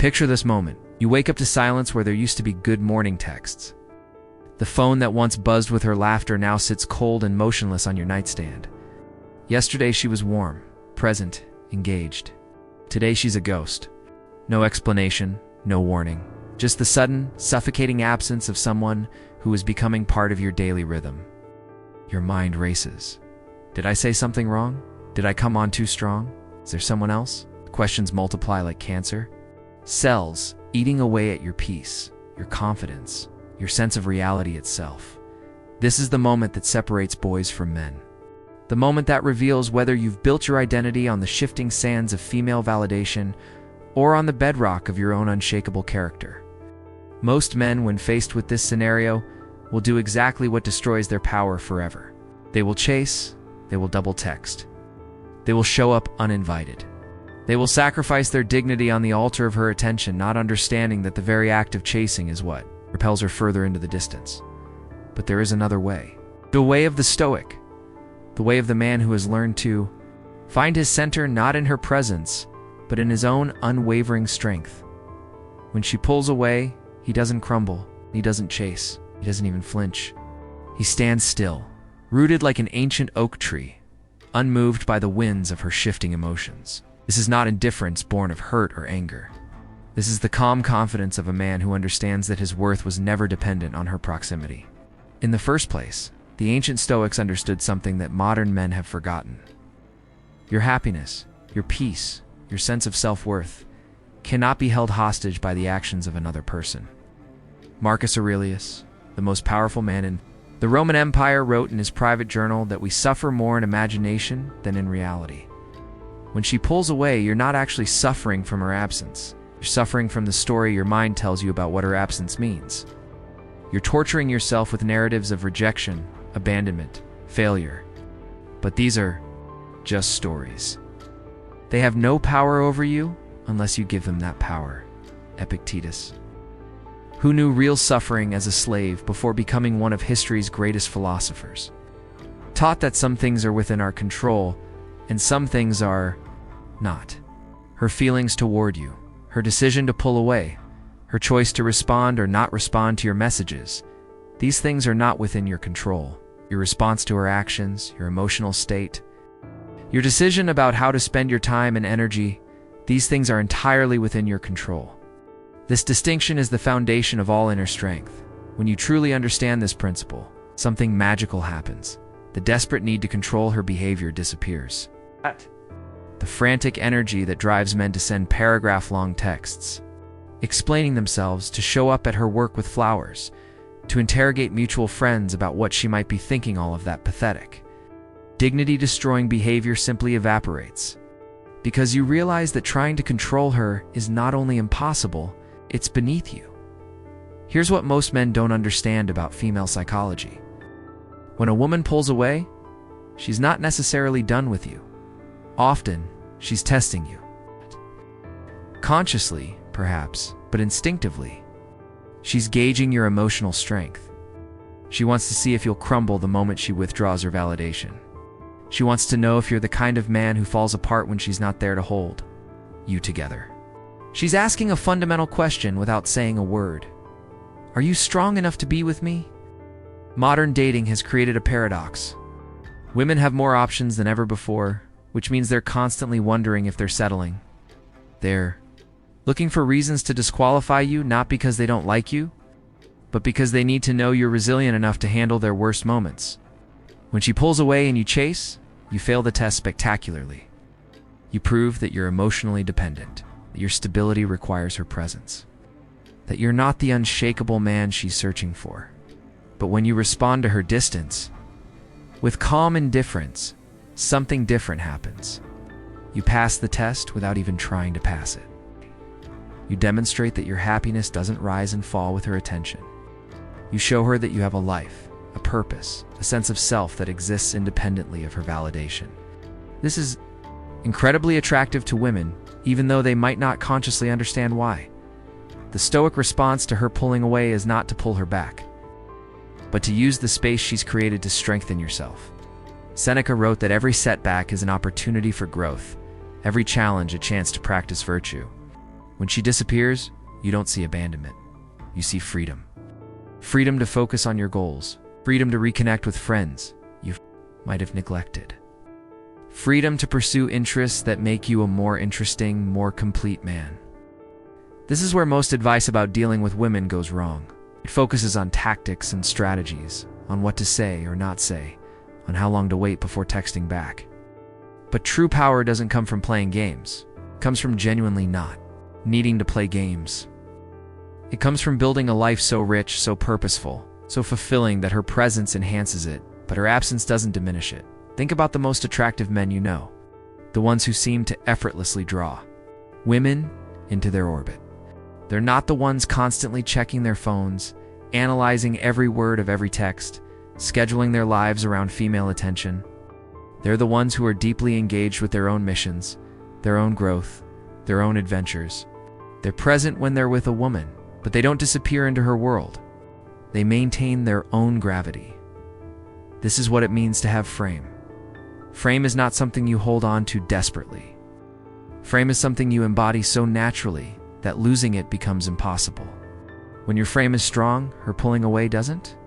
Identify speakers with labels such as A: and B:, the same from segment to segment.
A: Picture this moment. You wake up to silence where there used to be good morning texts. The phone that once buzzed with her laughter now sits cold and motionless on your nightstand. Yesterday she was warm, present, engaged. Today she's a ghost. No explanation, no warning. Just the sudden, suffocating absence of someone who is becoming part of your daily rhythm. Your mind races. Did I say something wrong? Did I come on too strong? Is there someone else? Questions multiply like cancer. Cells eating away at your peace, your confidence, your sense of reality itself. This is the moment that separates boys from men. The moment that reveals whether you've built your identity on the shifting sands of female validation or on the bedrock of your own unshakable character. Most men, when faced with this scenario, will do exactly what destroys their power forever. They will chase, they will double text. They will show up uninvited. They will sacrifice their dignity on the altar of her attention, not understanding that the very act of chasing is what repels her further into the distance. But there is another way. The way of the Stoic. The way of the man who has learned to find his center not in her presence, but in his own unwavering strength. When she pulls away, he doesn't crumble, he doesn't chase, he doesn't even flinch. He stands still, rooted like an ancient oak tree, unmoved by the winds of her shifting emotions. This is not indifference born of hurt or anger. This is the calm confidence of a man who understands that his worth was never dependent on her proximity. In the first place, the ancient Stoics understood something that modern men have forgotten. Your happiness, your peace, your sense of self-worth cannot be held hostage by the actions of another person. Marcus Aurelius, the most powerful man in the Roman Empire, wrote in his private journal that we suffer more in imagination than in reality. When she pulls away, you're not actually suffering from her absence. You're suffering from the story your mind tells you about what her absence means. You're torturing yourself with narratives of rejection, abandonment, failure. But these are just stories. They have no power over you unless you give them that power. Epictetus, who knew real suffering as a slave before becoming one of history's greatest philosophers, taught that some things are within our control and some things are not. Her feelings toward you, her decision to pull away, her choice to respond or not respond to your messages, these things are not within your control. Your response to her actions, your emotional state, your decision about how to spend your time and energy, these things are entirely within your control. This distinction is the foundation of all inner strength. When you truly understand this principle, something magical happens. The desperate need to control her behavior disappears. The frantic energy that drives men to send paragraph-long texts, explaining themselves, to show up at her work with flowers, to interrogate mutual friends about what she might be thinking, all of that pathetic, dignity-destroying behavior simply evaporates. Because you realize that trying to control her is not only impossible, it's beneath you. Here's what most men don't understand about female psychology. When a woman pulls away, she's not necessarily done with you. Often, she's testing you. Consciously, perhaps, but instinctively. She's gauging your emotional strength. She wants to see if you'll crumble the moment she withdraws her validation. She wants to know if you're the kind of man who falls apart when she's not there to hold you together. She's asking a fundamental question without saying a word. Are you strong enough to be with me? Modern dating has created a paradox. Women have more options than ever before, which means they're constantly wondering if they're settling. They're looking for reasons to disqualify you, not because they don't like you, but because they need to know you're resilient enough to handle their worst moments. When she pulls away and you chase, you fail the test spectacularly. You prove that you're emotionally dependent, that your stability requires her presence, that you're not the unshakable man she's searching for. But when you respond to her distance, with calm indifference, something different happens. You pass the test without even trying to pass it. You demonstrate that your happiness doesn't rise and fall with her attention. You show her that you have a life, a purpose, a sense of self that exists independently of her validation. This is incredibly attractive to women, even though they might not consciously understand why. The Stoic response to her pulling away is not to pull her back, but to use the space she's created to strengthen yourself. Seneca wrote that every setback is an opportunity for growth, every challenge a chance to practice virtue. When she disappears, you don't see abandonment. You see freedom. Freedom to focus on your goals. Freedom to reconnect with friends you might have neglected. Freedom to pursue interests that make you a more interesting, more complete man. This is where most advice about dealing with women goes wrong. It focuses on tactics and strategies, on what to say or not say, on how long to wait before texting back. But true power doesn't come from playing games. It comes from genuinely not needing to play games. It comes from building a life so rich, so purposeful, so fulfilling that her presence enhances it, but her absence doesn't diminish it. Think about the most attractive men you know, the ones who seem to effortlessly draw women into their orbit. They're not the ones constantly checking their phones, analyzing every word of every text, scheduling their lives around female attention. They're the ones who are deeply engaged with their own missions, their own growth, their own adventures. They're present when they're with a woman, but they don't disappear into her world. They maintain their own gravity. This is what it means to have frame. Frame is not something you hold on to desperately. Frame is something you embody so naturally that losing it becomes impossible. When your frame is strong, her pulling away doesn't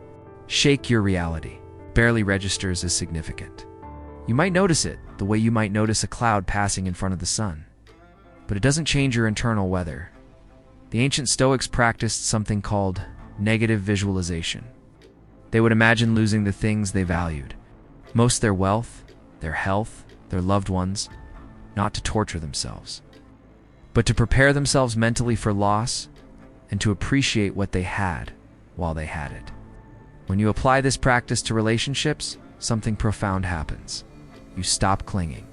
A: shake your reality. Barely registers as significant. You might notice it the way you might notice a cloud passing in front of the sun, but it doesn't change your internal weather. The ancient Stoics practiced something called negative visualization. They would imagine losing the things they valued, most their wealth, their health, their loved ones, not to torture themselves, but to prepare themselves mentally for loss and to appreciate what they had while they had it. When you apply this practice to relationships, something profound happens. You stop clinging.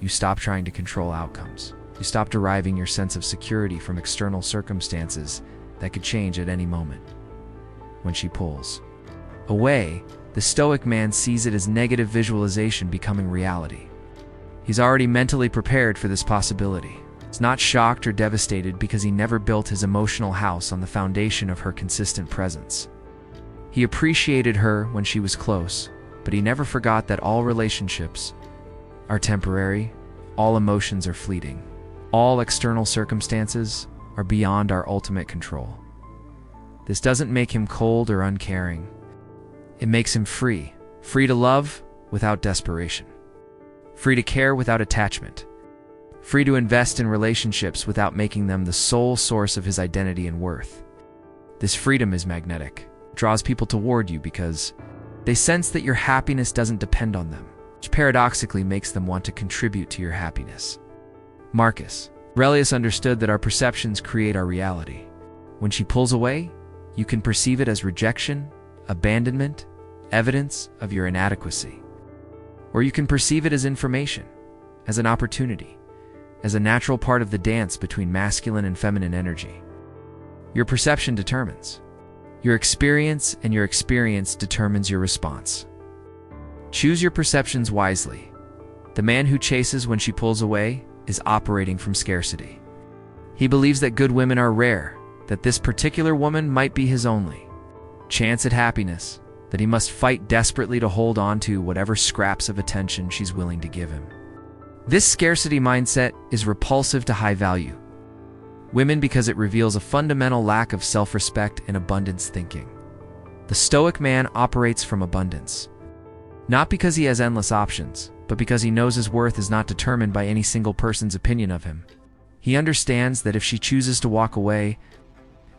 A: You stop trying to control outcomes. You stop deriving your sense of security from external circumstances that could change at any moment. When she pulls away, the Stoic man sees it as negative visualization becoming reality. He's already mentally prepared for this possibility. He's not shocked or devastated because he never built his emotional house on the foundation of her consistent presence. He appreciated her when she was close, but he never forgot that all relationships are temporary, all emotions are fleeting, all external circumstances are beyond our ultimate control. This doesn't make him cold or uncaring. It makes him free, free to love without desperation, free to care without attachment, free to invest in relationships without making them the sole source of his identity and worth. This freedom is magnetic. It draws people toward you because they sense that your happiness doesn't depend on them, which paradoxically makes them want to contribute to your happiness. Marcus Aurelius understood that our perceptions create our reality. When she pulls away, you can perceive it as rejection, abandonment, evidence of your inadequacy. Or you can perceive it as information, as an opportunity, as a natural part of the dance between masculine and feminine energy. Your perception determines your experience, and your experience determines your response. Choose your perceptions wisely. The man who chases when she pulls away is operating from scarcity. He believes that good women are rare, that this particular woman might be his only chance at happiness, that he must fight desperately to hold on to whatever scraps of attention she's willing to give him. This scarcity mindset is repulsive to high value women because it reveals a fundamental lack of self-respect and abundance thinking. The Stoic man operates from abundance, not because he has endless options, but because he knows his worth is not determined by any single person's opinion of him. He understands that if she chooses to walk away,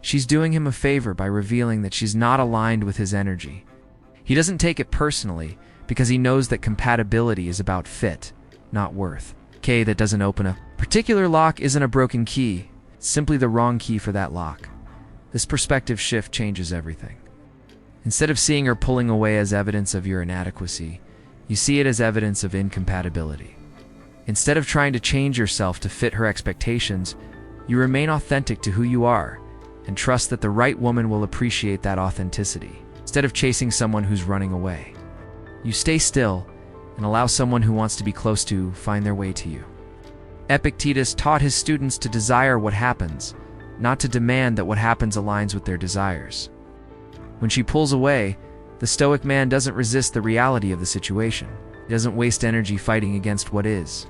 A: she's doing him a favor by revealing that she's not aligned with his energy. He doesn't take it personally because he knows that compatibility is about fit, not worth. Key that doesn't open a particular lock isn't a broken key, it's simply the wrong key for that lock. This perspective shift changes everything. Instead of seeing her pulling away as evidence of your inadequacy, you see it as evidence of incompatibility. Instead of trying to change yourself to fit her expectations, you remain authentic to who you are and trust that the right woman will appreciate that authenticity. Instead of chasing someone who's running away, you stay still and allow someone who wants to be close to find their way to you. Epictetus taught his students to desire what happens, not to demand that what happens aligns with their desires. When she pulls away, the Stoic man doesn't resist the reality of the situation. He doesn't waste energy fighting against what is.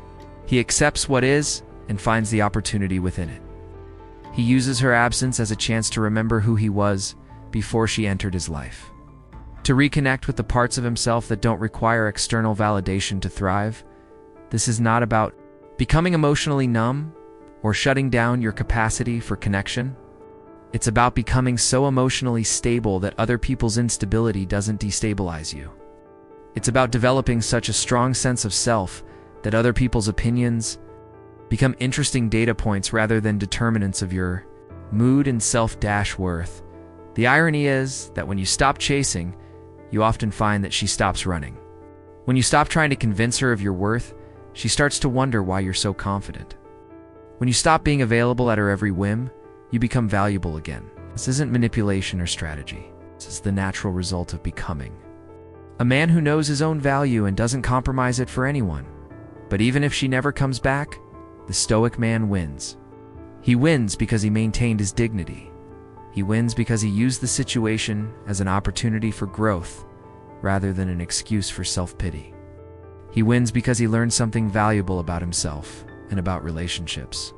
A: He accepts what is and finds the opportunity within it. He uses her absence as a chance to remember who he was before she entered his life. To reconnect with the parts of himself that don't require external validation to thrive. This is not about becoming emotionally numb or shutting down your capacity for connection. It's about becoming so emotionally stable that other people's instability doesn't destabilize you. It's about developing such a strong sense of self that other people's opinions become interesting data points rather than determinants of your mood and self-worth. The irony is that when you stop chasing, you often find that she stops running. When you stop trying to convince her of your worth, she starts to wonder why you're so confident. When you stop being available at her every whim, you become valuable again. This isn't manipulation or strategy. This is the natural result of becoming. A man who knows his own value and doesn't compromise it for anyone. But even if she never comes back, the Stoic man wins. He wins because he maintained his dignity. He wins because he used the situation as an opportunity for growth rather than an excuse for self-pity. He wins because he learned something valuable about himself and about relationships.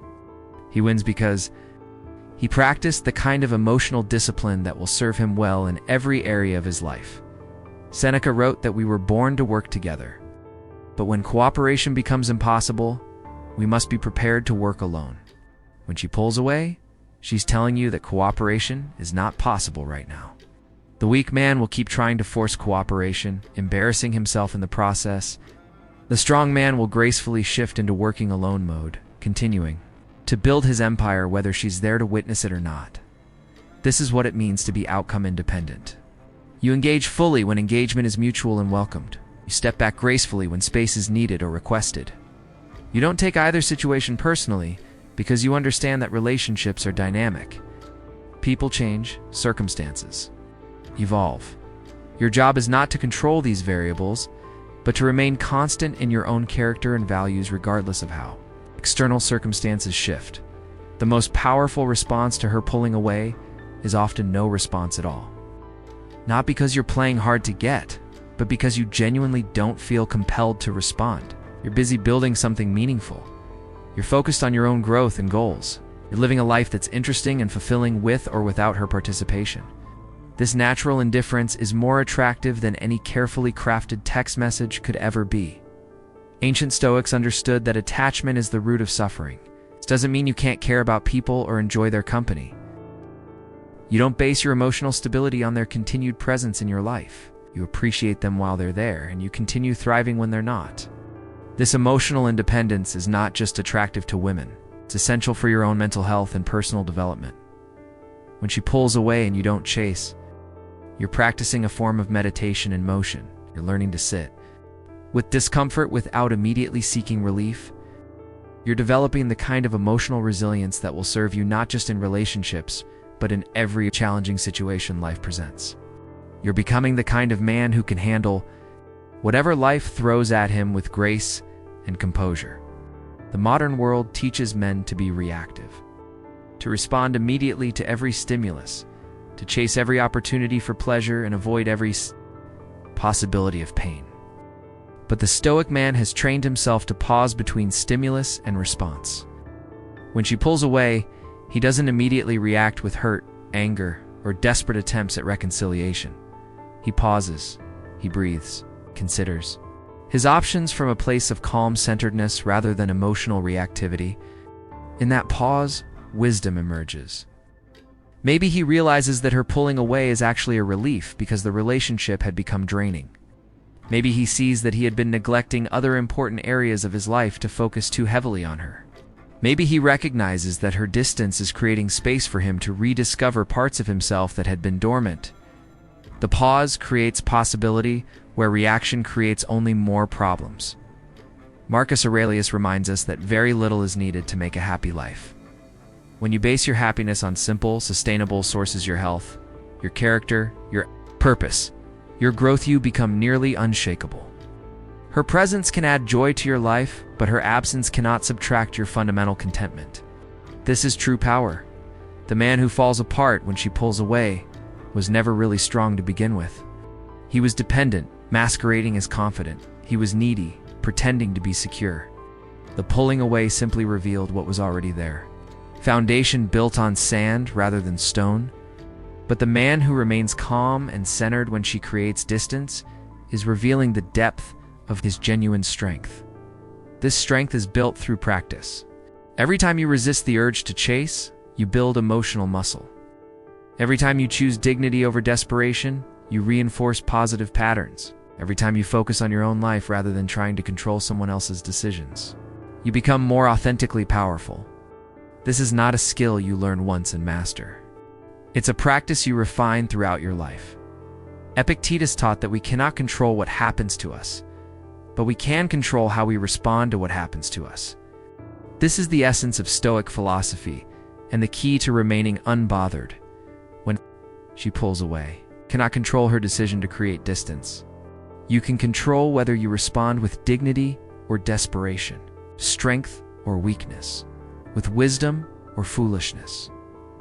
A: He wins because he practiced the kind of emotional discipline that will serve him well in every area of his life. Seneca wrote that we were born to work together. But when cooperation becomes impossible, we must be prepared to work alone. When she pulls away, she's telling you that cooperation is not possible right now. The weak man will keep trying to force cooperation, embarrassing himself in the process. The strong man will gracefully shift into working alone mode, continuing to build his empire whether she's there to witness it or not. This is what it means to be outcome independent. You engage fully when engagement is mutual and welcomed. You step back gracefully when space is needed or requested. You don't take either situation personally because you understand that relationships are dynamic. People change, circumstances evolve. Your job is not to control these variables, but to remain constant in your own character and values regardless of how external circumstances shift. The most powerful response to her pulling away is often no response at all. Not because you're playing hard to get, but because you genuinely don't feel compelled to respond. You're busy building something meaningful. You're focused on your own growth and goals. You're living a life that's interesting and fulfilling with or without her participation. This natural indifference is more attractive than any carefully crafted text message could ever be. Ancient Stoics understood that attachment is the root of suffering. This doesn't mean you can't care about people or enjoy their company. You don't base your emotional stability on their continued presence in your life. You appreciate them while they're there, and you continue thriving when they're not. This emotional independence is not just attractive to women. It's essential for your own mental health and personal development. When she pulls away and you don't chase, you're practicing a form of meditation in motion. You're learning to sit with discomfort without immediately seeking relief. You're developing the kind of emotional resilience that will serve you not just in relationships, but in every challenging situation life presents. You're becoming the kind of man who can handle whatever life throws at him with grace and composure. The modern world teaches men to be reactive, to respond immediately to every stimulus, to chase every opportunity for pleasure and avoid every possibility of pain. But the Stoic man has trained himself to pause between stimulus and response. When she pulls away, he doesn't immediately react with hurt, anger, or desperate attempts at reconciliation. He pauses, he breathes, considers his options from a place of calm centeredness rather than emotional reactivity. In that pause, wisdom emerges. Maybe he realizes that her pulling away is actually a relief because the relationship had become draining. Maybe he sees that he had been neglecting other important areas of his life to focus too heavily on her. Maybe he recognizes that her distance is creating space for him to rediscover parts of himself that had been dormant. The pause creates possibility where reaction creates only more problems. Marcus Aurelius reminds us that very little is needed to make a happy life. When you base your happiness on simple, sustainable sources, your health, your character, your purpose, your growth, you become nearly unshakable. Her presence can add joy to your life, but her absence cannot subtract your fundamental contentment. This is true power. The man who falls apart when she pulls away was never really strong to begin with. He was dependent, masquerading as confident. He was needy, pretending to be secure. The pulling away simply revealed what was already there. foundation built on sand rather than stone. But the man who remains calm and centered when she creates distance is revealing the depth of his genuine strength. This strength is built through practice. Every time you resist the urge to chase, you build emotional muscle. Every time you choose dignity over desperation, you reinforce positive patterns. Every time you focus on your own life rather than trying to control someone else's decisions, you become more authentically powerful. This is not a skill you learn once and master. It's a practice you refine throughout your life. Epictetus taught that we cannot control what happens to us, but we can control how we respond to what happens to us. This is the essence of Stoic philosophy and the key to remaining unbothered when she pulls away. Cannot control her decision to create distance. You can control whether you respond with dignity or desperation, strength or weakness, with wisdom or foolishness.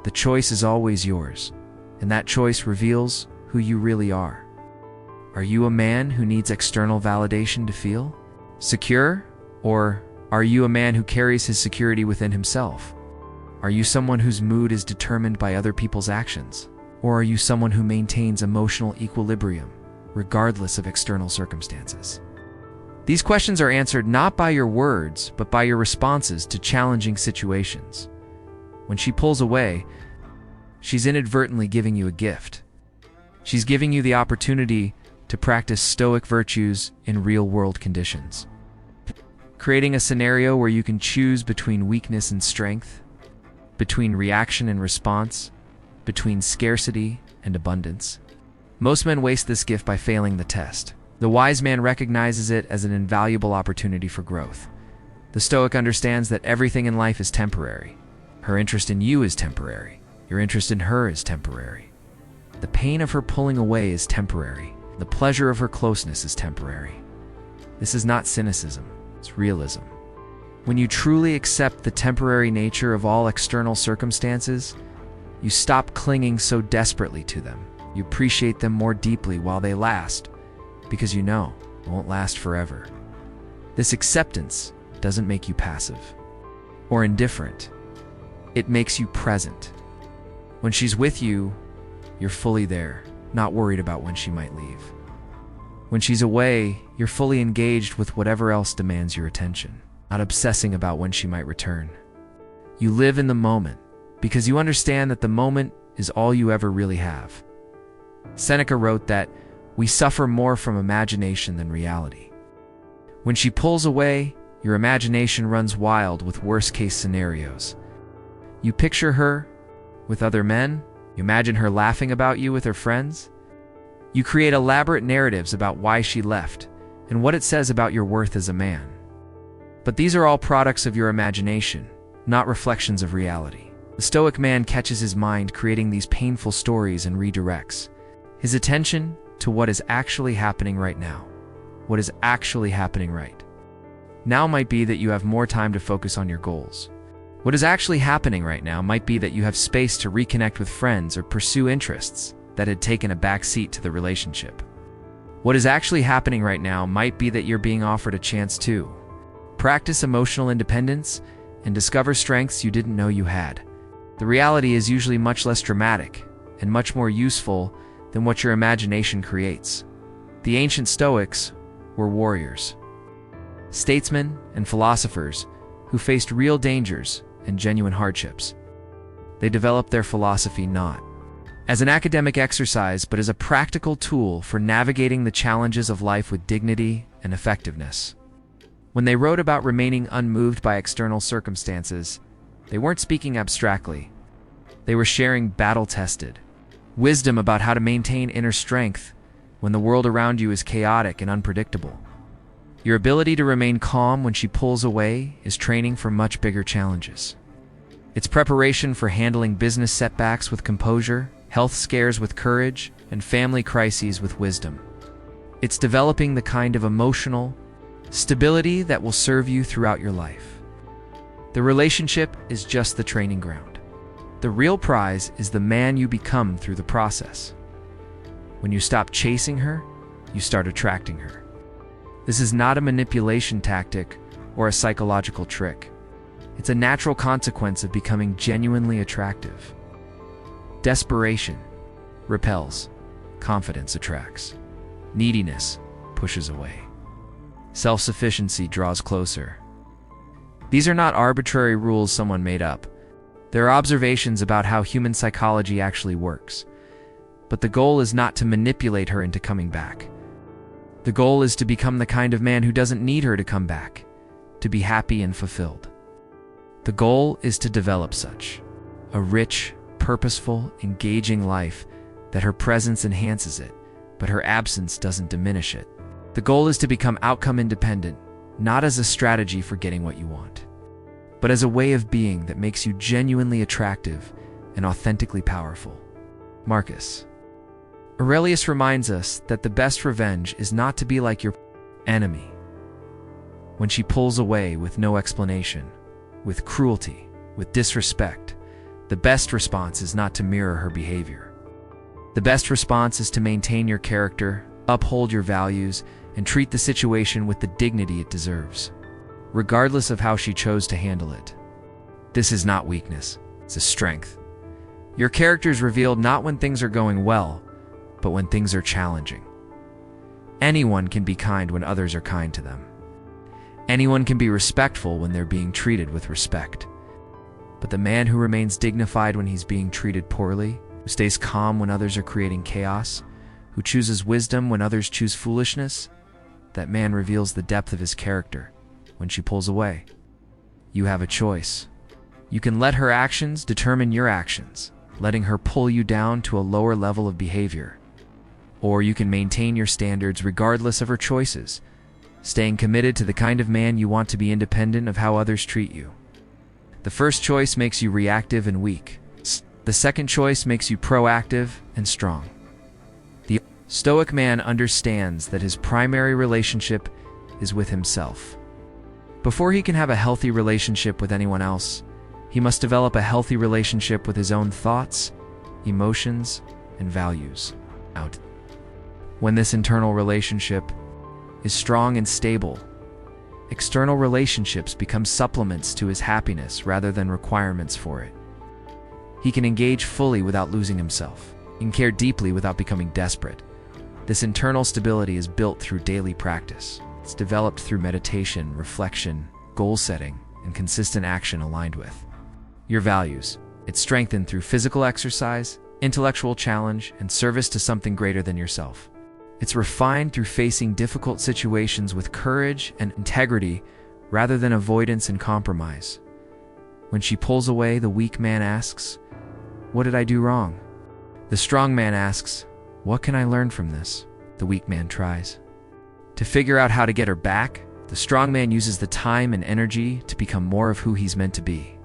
A: The choice is always yours, and that choice reveals who you really are. Are you a man who needs external validation to feel secure, or are you a man who carries his security within himself? Are you someone whose mood is determined by other people's actions, or are you someone who maintains emotional equilibrium regardless of external circumstances? These questions are answered not by your words, but by your responses to challenging situations. When she pulls away, she's inadvertently giving you a gift. She's giving you the opportunity to practice Stoic virtues in real-world conditions, creating a scenario where you can choose between weakness and strength, between reaction and response, between scarcity and abundance. Most men waste this gift by failing the test. The wise man recognizes it as an invaluable opportunity for growth. The Stoic understands that everything in life is temporary. Her interest in you is temporary. Your interest in her is temporary. The pain of her pulling away is temporary. The pleasure of her closeness is temporary. This is not cynicism, it's realism. When you truly accept the temporary nature of all external circumstances, you stop clinging so desperately to them. You appreciate them more deeply while they last, because you know it won't last forever. This acceptance doesn't make you passive or indifferent. It makes you present. When she's with you, you're fully there, not worried about when she might leave. When she's away, you're fully engaged with whatever else demands your attention, not obsessing about when she might return. You live in the moment because you understand that the moment is all you ever really have. Seneca wrote that we suffer more from imagination than reality. When she pulls away, your imagination runs wild with worst-case scenarios. You picture her with other men, you imagine her laughing about you with her friends. You create elaborate narratives about why she left and what it says about your worth as a man. But these are all products of your imagination, not reflections of reality. The Stoic man catches his mind creating these painful stories and redirects his attention to what is actually happening right now. What is actually happening right now might be that you have more time to focus on your goals. What is actually happening right now might be that you have space to reconnect with friends or pursue interests that had taken a back seat to the relationship. What is actually happening right now might be that you're being offered a chance to practice emotional independence and discover strengths you didn't know you had. The reality is usually much less dramatic and much more useful than what your imagination creates. The ancient Stoics were warriors, statesmen, and philosophers who faced real dangers and genuine hardships. They developed their philosophy not as an academic exercise, but as a practical tool for navigating the challenges of life with dignity and effectiveness. When they wrote about remaining unmoved by external circumstances, they weren't speaking abstractly. They were sharing battle-tested wisdom about how to maintain inner strength when the world around you is chaotic and unpredictable. Your ability to remain calm when she pulls away is training for much bigger challenges. It's preparation for handling business setbacks with composure, health scares with courage, and family crises with wisdom. It's developing the kind of emotional stability that will serve you throughout your life. The relationship is just the training ground. The real prize is the man you become through the process. When you stop chasing her, you start attracting her. This is not a manipulation tactic or a psychological trick. It's a natural consequence of becoming genuinely attractive. Desperation repels. Confidence attracts. Neediness pushes away. Self-sufficiency draws closer. These are not arbitrary rules someone made up. They're observations about how human psychology actually works. But the goal is not to manipulate her into coming back. The goal is to become the kind of man who doesn't need her to come back, to be happy and fulfilled. The goal is to develop such a rich, purposeful, engaging life that her presence enhances it, but her absence doesn't diminish it. The goal is to become outcome independent, not as a strategy for getting what you want, but as a way of being that makes you genuinely attractive and authentically powerful. Marcus Aurelius reminds us that the best revenge is not to be like your enemy. When she pulls away with no explanation, with cruelty, with disrespect, the best response is not to mirror her behavior. The best response is to maintain your character, uphold your values, and treat the situation with the dignity it deserves, regardless of how she chose to handle it. This is not weakness, it's a strength. Your character is revealed not when things are going well, but when things are challenging. Anyone can be kind when others are kind to them. Anyone can be respectful when they're being treated with respect. But the man who remains dignified when he's being treated poorly, who stays calm when others are creating chaos, who chooses wisdom when others choose foolishness, that man reveals the depth of his character when she pulls away. You have a choice. You can let her actions determine your actions, letting her pull you down to a lower level of behavior. Or you can maintain your standards regardless of her choices, staying committed to the kind of man you want to be independent of how others treat you. The first choice makes you reactive and weak. The second choice makes you proactive and strong. The Stoic man understands that his primary relationship is with himself. Before he can have a healthy relationship with anyone else, he must develop a healthy relationship with his own thoughts, emotions, and values. When this internal relationship is strong and stable, external relationships become supplements to his happiness rather than requirements for it. He can engage fully without losing himself. He can care deeply without becoming desperate. This internal stability is built through daily practice. It's developed through meditation, reflection, goal setting, and consistent action aligned with your values. It's strengthened through physical exercise, intellectual challenge, and service to something greater than yourself. It's refined through facing difficult situations with courage and integrity rather than avoidance and compromise. When she pulls away, the weak man asks, "What did I do wrong?" The strong man asks, "What can I learn from this?" The weak man tries to figure out how to get her back. The strong man uses the time and energy to become more of who he's meant to be.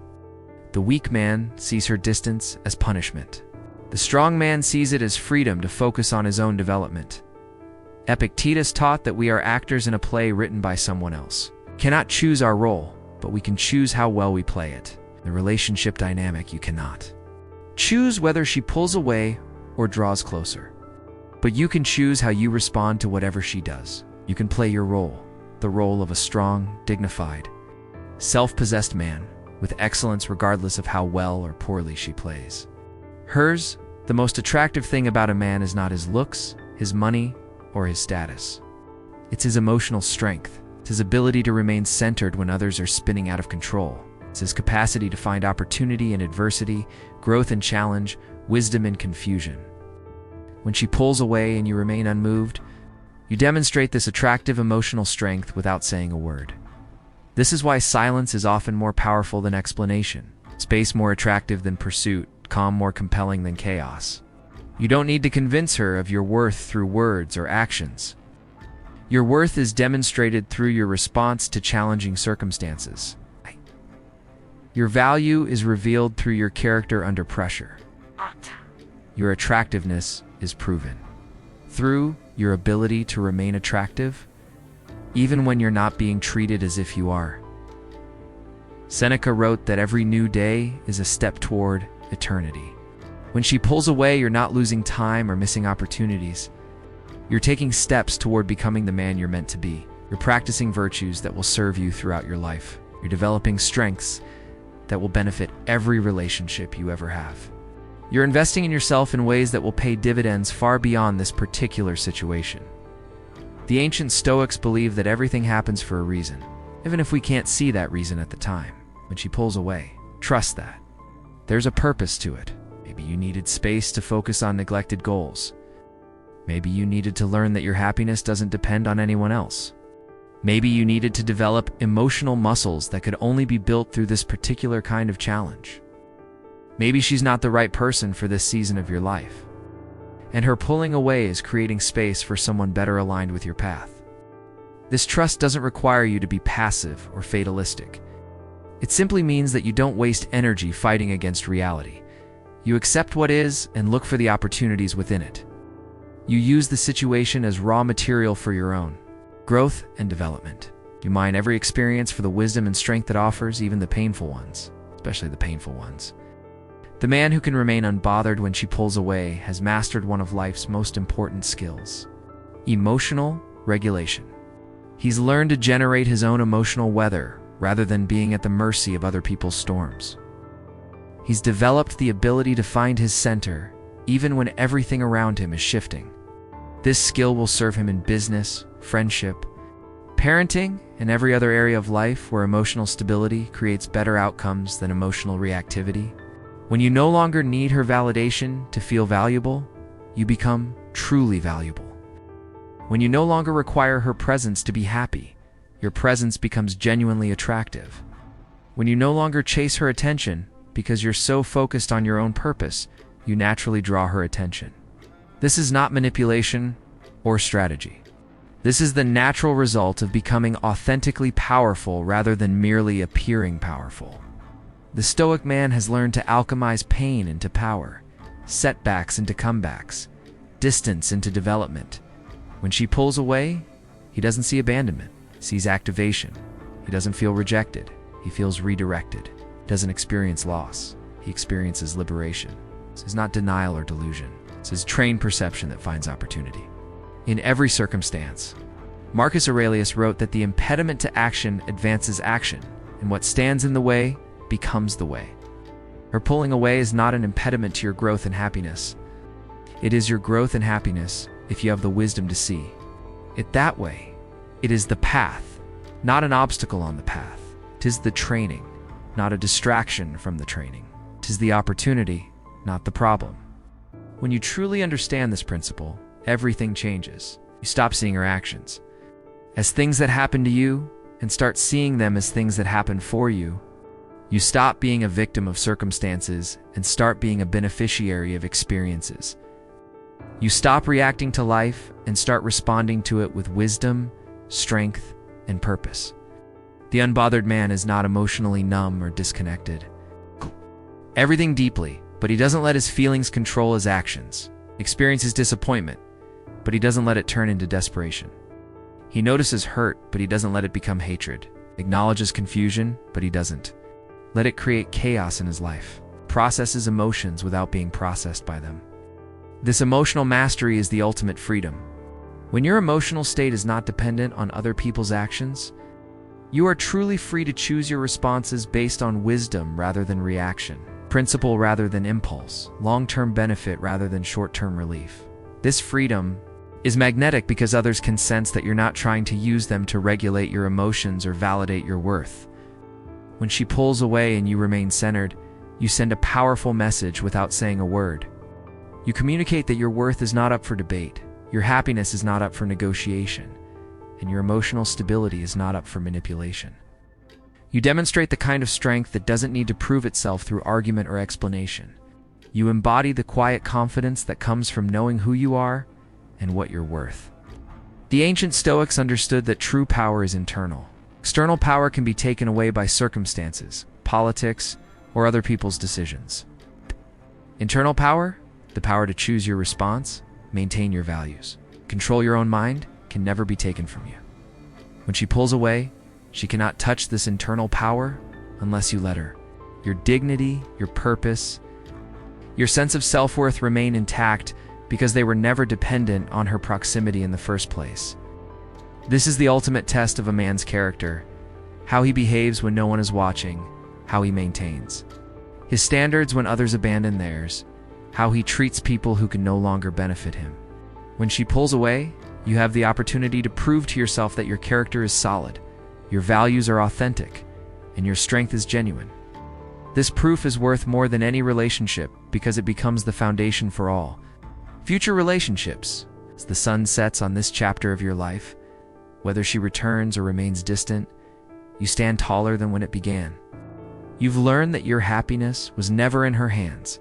A: The weak man sees her distance as punishment. The strong man sees it as freedom to focus on his own development. Epictetus taught that we are actors in a play written by someone else. We cannot choose our role, but we can choose how well we play it. The relationship dynamic, you cannot choose whether she pulls away or draws closer. But you can choose how you respond to whatever she does. You can play your role, the role of a strong, dignified, self-possessed man, with excellence regardless of how well or poorly she plays. Hers, the most attractive thing about a man is not his looks, his money, or his status. It's his emotional strength. It's his ability to remain centered when others are spinning out of control. It's his capacity to find opportunity in adversity, growth in challenge, wisdom in confusion. When she pulls away and you remain unmoved, you demonstrate this attractive emotional strength without saying a word. This is why silence is often more powerful than explanation, space more attractive than pursuit, calm more compelling than chaos. You don't need to convince her of your worth through words or actions. Your worth is demonstrated through your response to challenging circumstances. Your value is revealed through your character under pressure. Your attractiveness is proven through your ability to remain attractive, even when you're not being treated as if you are. Seneca wrote that every new day is a step toward eternity. When she pulls away, you're not losing time or missing opportunities. You're taking steps toward becoming the man you're meant to be. You're practicing virtues that will serve you throughout your life. You're developing strengths that will benefit every relationship you ever have. You're investing in yourself in ways that will pay dividends far beyond this particular situation. The ancient Stoics believed that everything happens for a reason, even if we can't see that reason at the time. When she pulls away, trust that. There's a purpose to it. Maybe you needed space to focus on neglected goals. Maybe you needed to learn that your happiness doesn't depend on anyone else. Maybe you needed to develop emotional muscles that could only be built through this particular kind of challenge. Maybe she's not the right person for this season of your life, and her pulling away is creating space for someone better aligned with your path. This trust doesn't require you to be passive or fatalistic. It simply means that you don't waste energy fighting against reality. You accept what is and look for the opportunities within it. You use the situation as raw material for your own growth and development. You mine every experience for the wisdom and strength it offers, even the painful ones, especially the painful ones. The man who can remain unbothered when she pulls away has mastered one of life's most important skills: emotional regulation. He's learned to generate his own emotional weather rather than being at the mercy of other people's storms. He's developed the ability to find his center even when everything around him is shifting. This skill will serve him in business, friendship, parenting, and every other area of life where emotional stability creates better outcomes than emotional reactivity. When you no longer need her validation to feel valuable, you become truly valuable. When you no longer require her presence to be happy, your presence becomes genuinely attractive. When you no longer chase her attention because you're so focused on your own purpose, you naturally draw her attention. This is not manipulation or strategy. This is the natural result of becoming authentically powerful rather than merely appearing powerful. The Stoic man has learned to alchemize pain into power, setbacks into comebacks, distance into development. When she pulls away, he doesn't see abandonment, he sees activation. He doesn't feel rejected, he feels redirected. He doesn't experience loss, he experiences liberation. This is not denial or delusion. This is trained perception that finds opportunity in every circumstance. Marcus Aurelius wrote that the impediment to action advances action, and what stands in the way becomes the way. Her pulling away is not an impediment to your growth and happiness. It is your growth and happiness if you have the wisdom to see it that way. It is the path, not an obstacle on the path. 'Tis the training, not a distraction from the training. 'Tis the opportunity, not the problem. When you truly understand this principle, everything changes. You stop seeing her actions as things that happen to you and start seeing them as things that happen for you. You stop being a victim of circumstances and start being a beneficiary of experiences. You stop reacting to life and start responding to it with wisdom, strength, and purpose. The unbothered man is not emotionally numb or disconnected. Everything deeply, but he doesn't let his feelings control his actions. Experiences disappointment, but he doesn't let it turn into desperation. He notices hurt, but he doesn't let it become hatred. Acknowledges confusion, but he doesn't let it create chaos in his life. Processes emotions without being processed by them. This emotional mastery is the ultimate freedom. When your emotional state is not dependent on other people's actions, you are truly free to choose your responses based on wisdom rather than reaction, principle rather than impulse, long-term benefit rather than short-term relief. This freedom is magnetic because others can sense that you're not trying to use them to regulate your emotions or validate your worth. When she pulls away and you remain centered, you send a powerful message without saying a word. You communicate that your worth is not up for debate, your happiness is not up for negotiation, and your emotional stability is not up for manipulation. You demonstrate the kind of strength that doesn't need to prove itself through argument or explanation. You embody the quiet confidence that comes from knowing who you are and what you're worth. The ancient Stoics understood that true power is internal. External power can be taken away by circumstances, politics, or other people's decisions. Internal power, the power to choose your response, maintain your values, control your own mind, can never be taken from you. When she pulls away, she cannot touch this internal power unless you let her. Your dignity, your purpose, your sense of self-worth remain intact because they were never dependent on her proximity in the first place. This is the ultimate test of a man's character, how he behaves when no one is watching, how he maintains his standards when others abandon theirs, how he treats people who can no longer benefit him. When she pulls away, you have the opportunity to prove to yourself that your character is solid, your values are authentic, and your strength is genuine. This proof is worth more than any relationship because it becomes the foundation for all future relationships. As the sun sets on this chapter of your life, whether she returns or remains distant, you stand taller than when it began. You've learned that your happiness was never in her hands.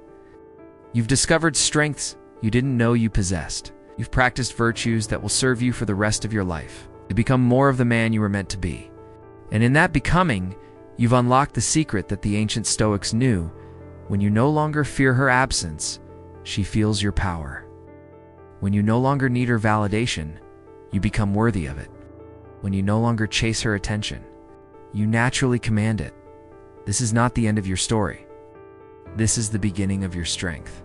A: You've discovered strengths you didn't know you possessed. You've practiced virtues that will serve you for the rest of your life to become more of the man you were meant to be. And in that becoming, you've unlocked the secret that the ancient Stoics knew. When you no longer fear her absence, she feels your power. When you no longer need her validation, you become worthy of it. When you no longer chase her attention, you naturally command it. This is not the end of your story. This is the beginning of your strength.